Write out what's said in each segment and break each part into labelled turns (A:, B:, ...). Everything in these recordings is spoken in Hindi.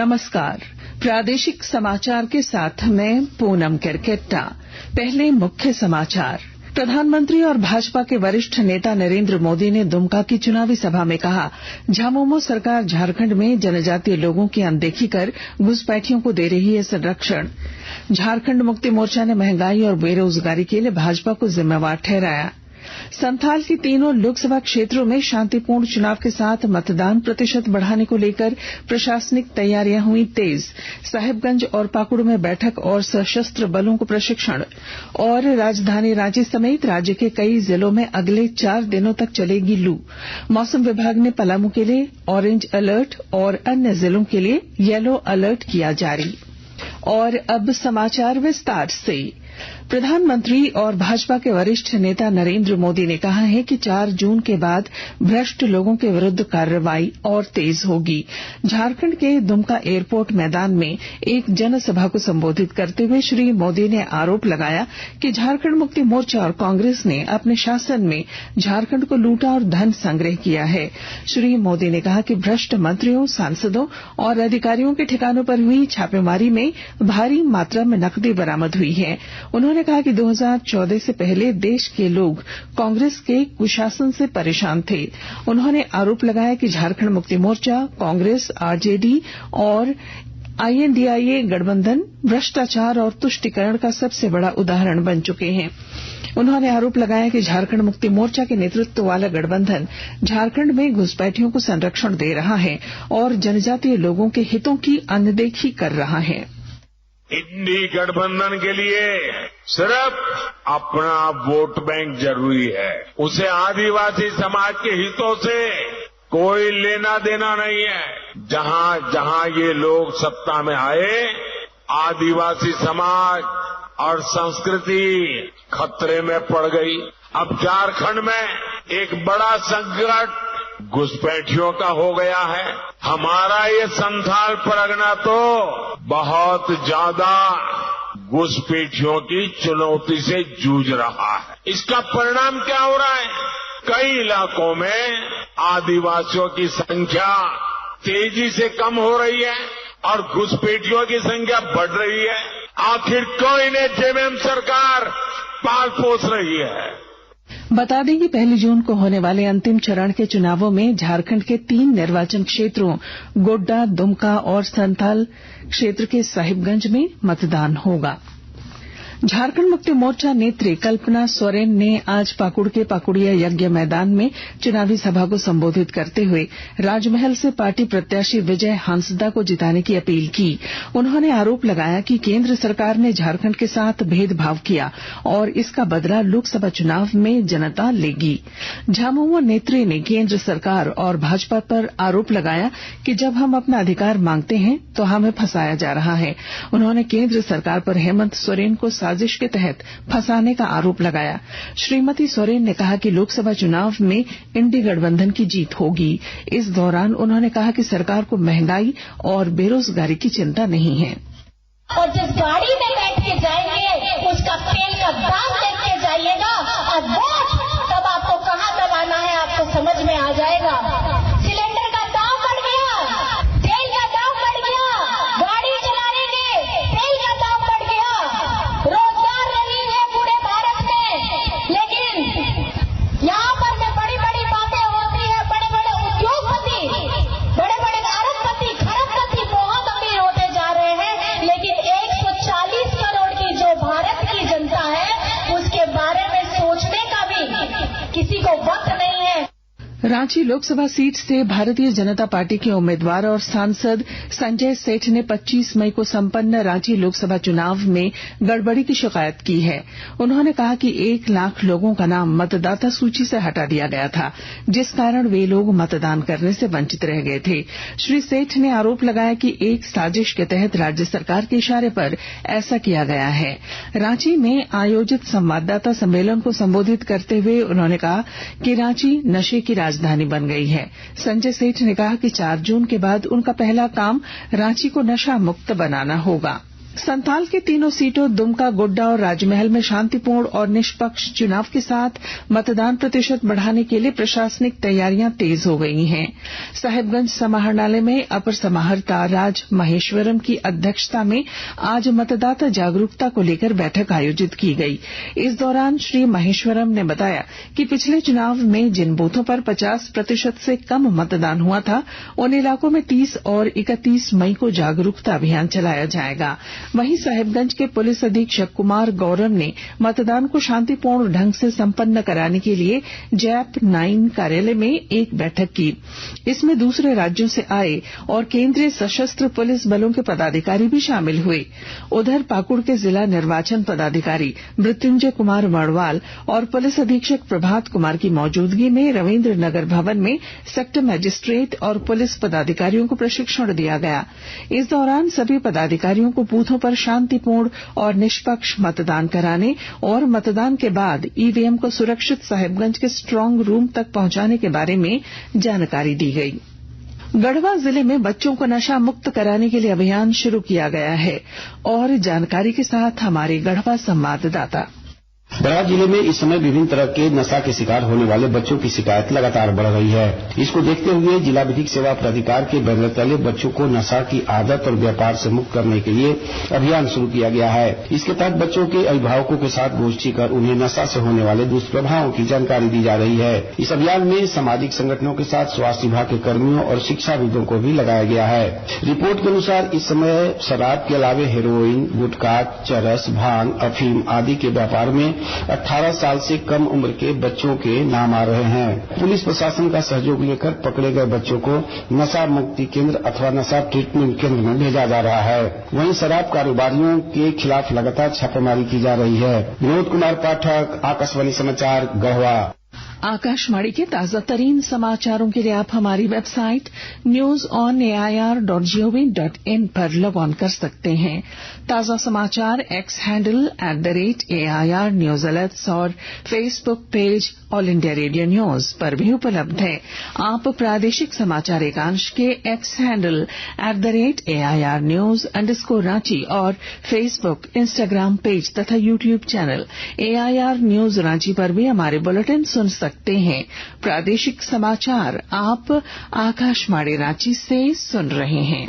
A: नमस्कार। प्रादेशिक समाचार के साथ मैं पूनम केरकेट्टा। पहले मुख्य समाचार। प्रधानमंत्री और भाजपा के वरिष्ठ नेता नरेंद्र मोदी ने दुमका की चुनावी सभा में कहा, झामुमो सरकार झारखंड में जनजातीय लोगों की अनदेखी कर घुसपैठियों को दे रही है संरक्षण। झारखंड मुक्ति मोर्चा ने महंगाई और बेरोजगारी के लिए भाजपा को जिम्मेवार ठहराया। संथाल की तीनों लोकसभा क्षेत्रों में शांतिपूर्ण चुनाव के साथ मतदान प्रतिशत बढ़ाने को लेकर प्रशासनिक तैयारियां हुई तेज। साहिबगंज और पाकुड़ में बैठक और सशस्त्र बलों को प्रशिक्षण। और राजधानी रांची समेत राज्य के कई जिलों में अगले 4 दिनों तक चलेगी लू। मौसम विभाग ने पलामू के लिए ऑरेंज अलर्ट और अन्य जिलों के लिए येलो अलर्ट किया जारी। और अब समाचार विस्तार से। प्रधानमंत्री और भाजपा के वरिष्ठ नेता नरेंद्र मोदी ने कहा है कि 4 जून के बाद भ्रष्ट लोगों के विरुद्ध कार्रवाई और तेज होगी। झारखंड के दुमका एयरपोर्ट मैदान में एक जनसभा को संबोधित करते हुए श्री मोदी ने आरोप लगाया कि झारखंड मुक्ति मोर्चा और कांग्रेस ने अपने शासन में झारखंड को लूटा और धन संग्रह किया है। श्री मोदी ने कहा कि भ्रष्ट मंत्रियों, सांसदों और अधिकारियों के ठिकानों पर हुई छापेमारी में भारी मात्रा में नकदी बरामद हुई है। उन्होंने कहा कि 2014 से पहले देश के लोग कांग्रेस के कुशासन से परेशान थे। उन्होंने आरोप लगाया कि झारखंड मुक्ति मोर्चा, कांग्रेस, आरजेडी और आईएनडीआईए गठबंधन भ्रष्टाचार और तुष्टीकरण का सबसे बड़ा उदाहरण बन चुके हैं। उन्होंने आरोप लगाया कि झारखंड मुक्ति मोर्चा के नेतृत्व वाला गठबंधन झारखंड में घुसपैठियों को संरक्षण दे रहा है और जनजातीय लोगों के हितों की अनदेखी कर रहा है।
B: इंडी गठबंधन के लिए सिर्फ अपना वोट बैंक जरूरी है। उसे आदिवासी समाज के हितों से कोई लेना देना नहीं है। जहां जहां ये लोग सत्ता में आए, आदिवासी समाज और संस्कृति खतरे में पड़ गई। अब झारखंड में एक बड़ा संकट घुसपैठियों का हो गया है। हमारा ये संथाल परगना तो बहुत ज्यादा घुसपैठियों की चुनौती से जूझ रहा है। इसका परिणाम क्या हो रहा है? कई इलाकों में आदिवासियों की संख्या तेजी से कम हो रही है और घुसपैठियों की संख्या बढ़ रही है। आखिर क्यों इन्हें जेएमएम सरकार पाल पोस रही है?
A: बता दें कि 1 जून को होने वाले अंतिम चरण के चुनावों में झारखंड के 3 निर्वाचन क्षेत्रों गोड्डा, दुमका और संथाल क्षेत्र के साहिबगंज में मतदान होगा। झारखंड मुक्ति मोर्चा नेत्री कल्पना सोरेन ने आज पाकुड़ के पाकुड़िया यज्ञ मैदान में चुनावी सभा को संबोधित करते हुए राजमहल से पार्टी प्रत्याशी विजय हांसदा को जिताने की अपील की। उन्होंने आरोप लगाया कि केंद्र सरकार ने झारखंड के साथ भेदभाव किया और इसका बदला लोकसभा चुनाव में जनता लेगी। झामुमो नेत्री ने केंद्र सरकार और भाजपा पर आरोप लगाया कि जब हम अपना अधिकार मांगते हैं तो हमें फंसाया जा रहा है। उन्होंने केंद्र सरकार पर हेमंत सोरेन को साजिश के तहत फंसाने का आरोप लगाया। श्रीमती सोरेन ने कहा कि लोकसभा चुनाव में इंडी गठबंधन की जीत होगी। इस दौरान उन्होंने कहा कि सरकार को महंगाई और बेरोजगारी की चिंता नहीं है।
C: और जिस गाड़ी में बैठ के जाएंगे उसका तेल का दाम देख के जाइएगा और वोट तब आपको कहां दबाना है आपको समझ में आ जाएगा। सिलेंडर का दाम बढ़ गया, तेल का दाम बढ़ गया, गाड़ी चलाने के तेल का दाम बढ़ गया, रोजगार नहीं है पूरे भारत में। लेकिन यहाँ पर में बड़ी बड़ी बातें होती है, बड़े बड़े उद्योगपति, बड़े बड़े अरबपति, खरबपति बहुत अमीर होते जा रहे हैं, लेकिन 140 करोड़ की जो भारत की जनता है उसके बारे में सोचने का भी किसी को वक्त नहीं है।
A: रांची लोकसभा सीट से भारतीय जनता पार्टी के उम्मीदवार और सांसद संजय सेठ ने 25 मई को संपन्न रांची लोकसभा चुनाव में गड़बड़ी की शिकायत की है। उन्होंने कहा कि 1 लाख लोगों का नाम मतदाता सूची से हटा दिया गया था, जिस कारण वे लोग मतदान करने से वंचित रह गए थे। श्री सेठ ने आरोप लगाया कि एक साजिश के तहत राज्य सरकार के इशारे पर ऐसा किया गया है। रांची में आयोजित संवाददाता सम्मेलन को संबोधित करते हुए उन्होंने कहा कि रांची नशे की राजधानी बन गई है। संजय सेठ ने कहा कि 4 जून के बाद उनका पहला काम रांची को नशा मुक्त बनाना होगा। संथाल के तीनों सीटों दुमका, गोड्डा और राजमहल में शांतिपूर्ण और निष्पक्ष चुनाव के साथ मतदान प्रतिशत बढ़ाने के लिए प्रशासनिक तैयारियां तेज हो गई हैं। साहिबगंज समाहरणालय में अपर समाहर्ता राज महेश्वरम की अध्यक्षता में आज मतदाता जागरूकता को लेकर बैठक आयोजित की गई। इस दौरान श्री महेश्वरम ने बताया कि पिछले चुनाव में जिन बूथों पर 50% से कम मतदान हुआ था उन इलाकों में 30 और 31 मई को जागरूकता अभियान चलाया जाएगा। वहीं साहिबगंज के पुलिस अधीक्षक कुमार गौरव ने मतदान को शांतिपूर्ण ढंग से संपन्न कराने के लिए जैप 9 कार्यालय में एक बैठक की। इसमें दूसरे राज्यों से आए और केंद्रीय सशस्त्र पुलिस बलों के पदाधिकारी भी शामिल हुए। उधर पाकुड़ के जिला निर्वाचन पदाधिकारी मृत्युंजय कुमार वर्णवाल और पुलिस अधीक्षक प्रभात कुमार की मौजूदगी में रविन्द्र नगर भवन में सेक्टर मजिस्ट्रेट और पुलिस पदाधिकारियों को प्रशिक्षण दिया गया। इस दौरान सभी पदाधिकारियों को बूथों पर शांतिपूर्ण और निष्पक्ष मतदान कराने और मतदान के बाद ईवीएम को सुरक्षित साहिबगंज के स्ट्रांग रूम तक पहुंचाने के बारे में जानकारी दी गई। गढ़वा जिले में बच्चों को नशा मुक्त कराने के लिए अभियान शुरू किया गया है और जानकारी के साथ हमारे गढ़वा संवाददाता।
D: गढ़वा जिले में इस समय विभिन्न तरह के नशा के शिकार होने वाले बच्चों की शिकायत लगातार बढ़ रही है। इसको देखते हुए जिला विधिक सेवा प्राधिकार के बैनर तले बच्चों को नशा की आदत और व्यापार से मुक्त करने के लिए अभियान शुरू किया गया है। इसके तहत बच्चों के अभिभावकों के साथ गोष्ठी कर उन्हें नशा से होने वाले दुष्प्रभावों की जानकारी दी जा रही है। इस अभियान में सामाजिक संगठनों के साथ स्वास्थ्य विभाग के कर्मियों और शिक्षाविदों को भी लगाया गया है। रिपोर्ट के अनुसार इस समय शराब के अलावे हेरोइन, गुटखा, चरस, भांग, अफीम आदि के व्यापार में 18 साल से कम उम्र के बच्चों के नाम आ रहे हैं। पुलिस प्रशासन का सहयोग लेकर पकड़े गए बच्चों को नशा मुक्ति केंद्र अथवा नशा ट्रीटमेंट केंद्र में भेजा जा रहा है। वहीं शराब कारोबारियों के खिलाफ लगातार छापेमारी की जा रही है। विनोद कुमार पाठक, आकाशवाणी समाचार, गढ़वा।
A: आकाशवाणी के ताजा तरीन समाचारों के लिए आप हमारी वेबसाइट newsonair.gov.in पर लॉग ऑन कर सकते हैं। ताजा समाचार X handle @AIR news alerts और Facebook page All India Radio News पर भी उपलब्ध है। आप प्रादेशिक समाचार एकांश के एक्स हैंडल @AIR न्यूज _ और फेसबुक, इंस्टाग्राम पेज तथा YouTube channel AIR news Ranchi पर भी हमारे बुलेटिन सुन सकते हैं। प्रादेशिक समाचार आप आकाशवाणी रांची से सुन रहे हैं।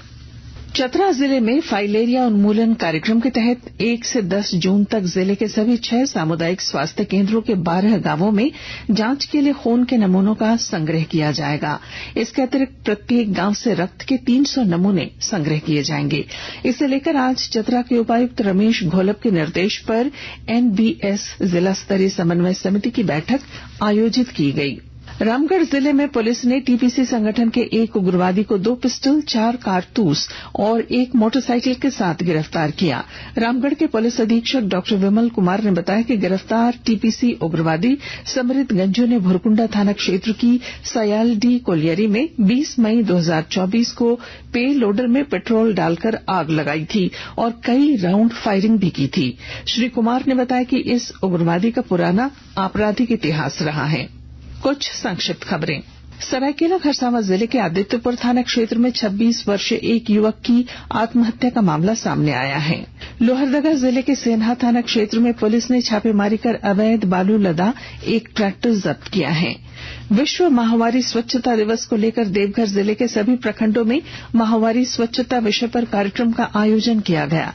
A: चतरा जिले में फाइलेरिया उन्मूलन कार्यक्रम के तहत 1 से 10 जून तक जिले के सभी 6 सामुदायिक स्वास्थ्य केंद्रों के 12 गांवों में जांच के लिए खून के नमूनों का संग्रह किया जाएगा। इसके अतिरिक्त प्रत्येक गांव से रक्त के 300 नमूने संग्रह किए जाएंगे। इसे लेकर आज चतरा के उपायुक्त रमेश घोलप के निर्देश पर NBS जिला स्तरीय समन्वय समिति की बैठक आयोजित की गई। रामगढ़ जिले में पुलिस ने टीपीसी संगठन के एक उग्रवादी को 2 पिस्टल, 4 कारतूस और 1 मोटरसाइकिल के साथ गिरफ्तार किया। रामगढ़ के पुलिस अधीक्षक डॉक्टर विमल कुमार ने बताया कि गिरफ्तार टीपीसी उग्रवादी समृत गंजू ने भुरकुंडा थाना क्षेत्र की सयालडी कोलियरी में 20 मई 2024 को पे लोडर में पेट्रोल डालकर आग लगाई थी और कई राउंड फायरिंग भी की थी। श्री कुमार ने बताया कि इस उग्रवादी का पुराना आपराधिक इतिहास रहा है। कुछ संक्षिप्त खबरें। सरायकेला खरसावां जिले के आदित्यपुर थाना क्षेत्र में 26 वर्षीय एक युवक की आत्महत्या का मामला सामने आया है। लोहरदगा जिले के सेन्हा थाना क्षेत्र में पुलिस ने छापेमारी कर अवैध बालू लदा एक ट्रैक्टर जब्त किया है। विश्व माहवारी स्वच्छता दिवस को लेकर देवघर जिले के सभी प्रखंडों में माहवारी स्वच्छता विषय पर कार्यक्रम का आयोजन किया गया।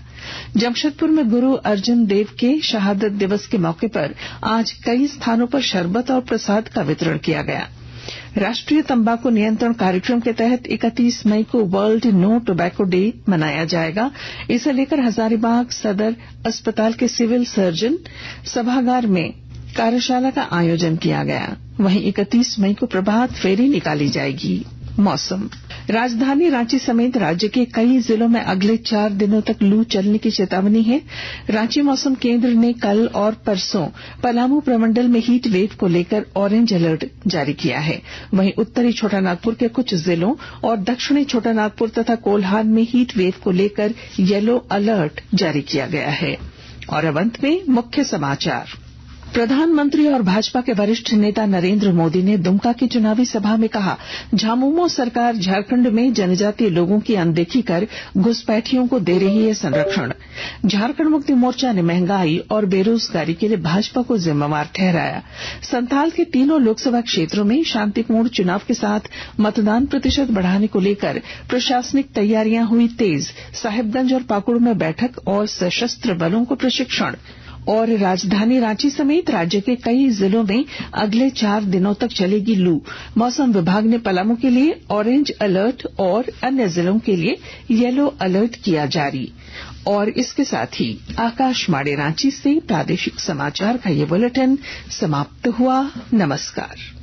A: जमशेदपुर में गुरु अर्जुन देव के शहादत दिवस के मौके पर आज कई स्थानों पर शरबत और प्रसाद का वितरण किया गया। राष्ट्रीय तंबाकू नियंत्रण कार्यक्रम के तहत 31 मई को वर्ल्ड नो टोबैको डे मनाया जाएगा। इसे लेकर हजारीबाग सदर अस्पताल के सिविल सर्जन सभागार में कार्यशाला का आयोजन किया गया। वहीं 31 मई को प्रभात फेरी निकाली जाएगी। मौसम। राजधानी रांची समेत राज्य के कई जिलों में अगले 4 दिनों तक लू चलने की चेतावनी है। रांची मौसम केंद्र ने कल और परसों पलामू प्रमंडल में हीट वेव को लेकर ऑरेंज अलर्ट जारी किया है। वहीं उत्तरी छोटानागपुर के कुछ जिलों और दक्षिणी छोटानागपुर तथा कोल्हान में हीट वेव को लेकर येलो अलर्ट जारी किया गया है। और अब अंत में मुख्य समाचार। प्रधानमंत्री और भाजपा के वरिष्ठ नेता नरेंद्र मोदी ने दुमका की चुनावी सभा में कहा, झामुमो सरकार झारखंड में जनजातीय लोगों की अनदेखी कर घुसपैठियों को दे रही है संरक्षण। झारखंड मुक्ति मोर्चा ने महंगाई और बेरोजगारी के लिए भाजपा को जिम्मेवार ठहराया। संथाल के तीनों लोकसभा क्षेत्रों में शांतिपूर्ण चुनाव के साथ मतदान प्रतिशत बढ़ाने को लेकर प्रशासनिक तैयारियां हुई तेज। साहिबगंज और पाकुड़ में बैठक और सशस्त्र बलों को प्रशिक्षण। और राजधानी रांची समेत राज्य के कई जिलों में अगले 4 दिनों तक चलेगी लू। मौसम विभाग ने पलामू के लिए ऑरेंज अलर्ट और अन्य जिलों के लिए येलो अलर्ट किया जारी। और इसके साथ ही आकाशवाणी रांची से प्रादेशिक समाचार का ये बुलेटिन समाप्त हुआ। नमस्कार।